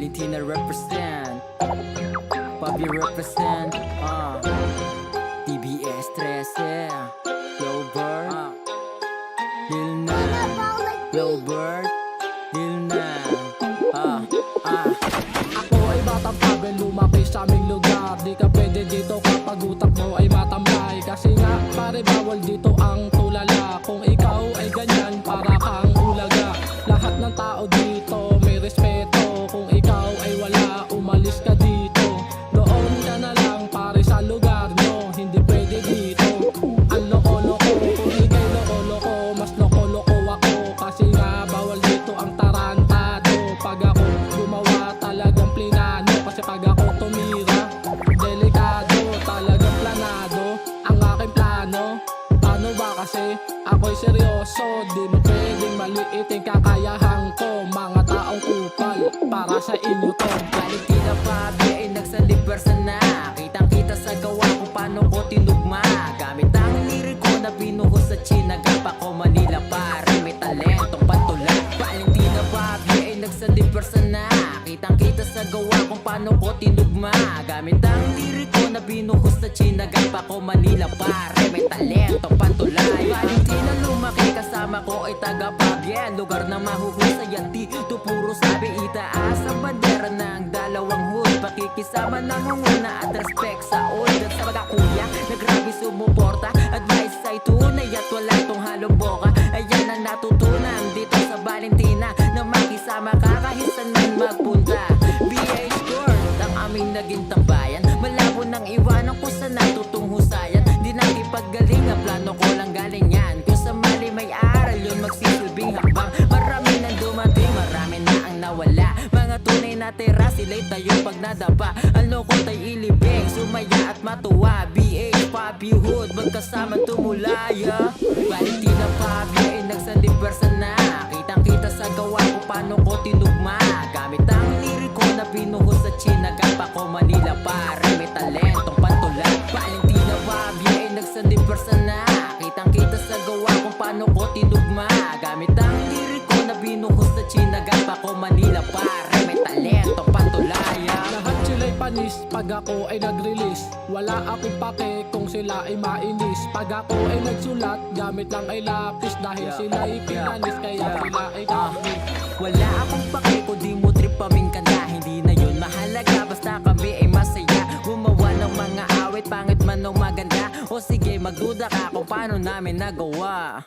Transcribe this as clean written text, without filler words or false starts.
Valentina represent, Bobby represent, TBS 13, Yo Bird, Lil Nas, Yo Bird, Lil Nas, Ako ay batang pabel, lumaki sa aming lugar. Di ka pwede dito kapag utak mo ay matambay. Kasi nga pare bawal dito ang tulala. Kung ikaw ay ganyan para kang ulaga. Lahat ng tao dito may respeto. Kung ikaw ay wala, umalis ka dito. Doon ka na lang pare sa lugar nyo. Hindi pwede dito. Ang loko-loko, kung ikay loko-loko, mas loko-loko ako. Kasi nga bawal dito ang tarantado. Pag ako gumawa talagang plinano. Kasi pag ako tumira, delikado, talagang planado ang aking plano. Ano ba kasi ako'y seryoso, di mo pwedeng maliitin kakayahan ko. Mga taong kupal, para sa inyo to. Valentina Bobby ay nagsalibwersa na. Kitang kita sa gawa kung paano ko tinugma. Gamit ang liriko na binuhos sa Chinagapa ko Manila. Pare may talentong patulan. Valentina Bobby ay nagsalibwersa na. Kitang kita sa gawa kung paano ko tinugma. Gamit ang liriko na binuhos sa Chinagapa ko Manila. Pare may talentong patulan. Valentina lumaki kasama ko ay taga Pabien. Lugar na mahuhusay at dito puro sabi. Itaas ang bandera ng dalawang hood. Pakikisama nangunguna at respect sa old. At sa mga kuya na grabe sumuporta. Advice ay tunay at wala itong halong boka. Ayan ang natutunan dito sa Valentina, na makisama ka kahit saan man magpunta. BH Court ang aming naging tambayan. Malabo nang iwanan ko sa natutong husayan. Di nakipaggaling na plano ko lang galing yan. Kung sa mali may aral yun magsisilbing hakbang. Marami nang dumating, marami na ang nawala. Mga tunay na tira, sila'y tayo pag nadapa. Ang loko tayo ilibing, sumaya at matuwa. BH, Bobby Hood, magkasama tumulaya. Valentina Bobby ay nagsalibwersa na. Kitang kita sa gawa kung paano ko tinugma. Gamit ang liriko na binuhos sa Chinagapa ko Manila. Pare may talentong patulan. Valentina Bobby ay nagsalibwersa na. Kitang kita sa gawa kung paano ko tinugma. Gamit ang liriko na binuhos sa Chinagapa ko Manila. Pare may talentong patulaya. Lahat sila'y panis pag ako ay nag-release. Wala akong pake kung sila ay mainis. Pag ako ay nagsulat, gamit lang ay lapis. Dahil sila ay pinanis, kaya sila ay kapis. Wala akong pake kung di mo trip kaming kanta. Hindi na yun mahalaga, basta kami ay masaya. Gumawa ng mga awit, pangit man o maganda. O sige, magduda ka kung paano namin nagawa.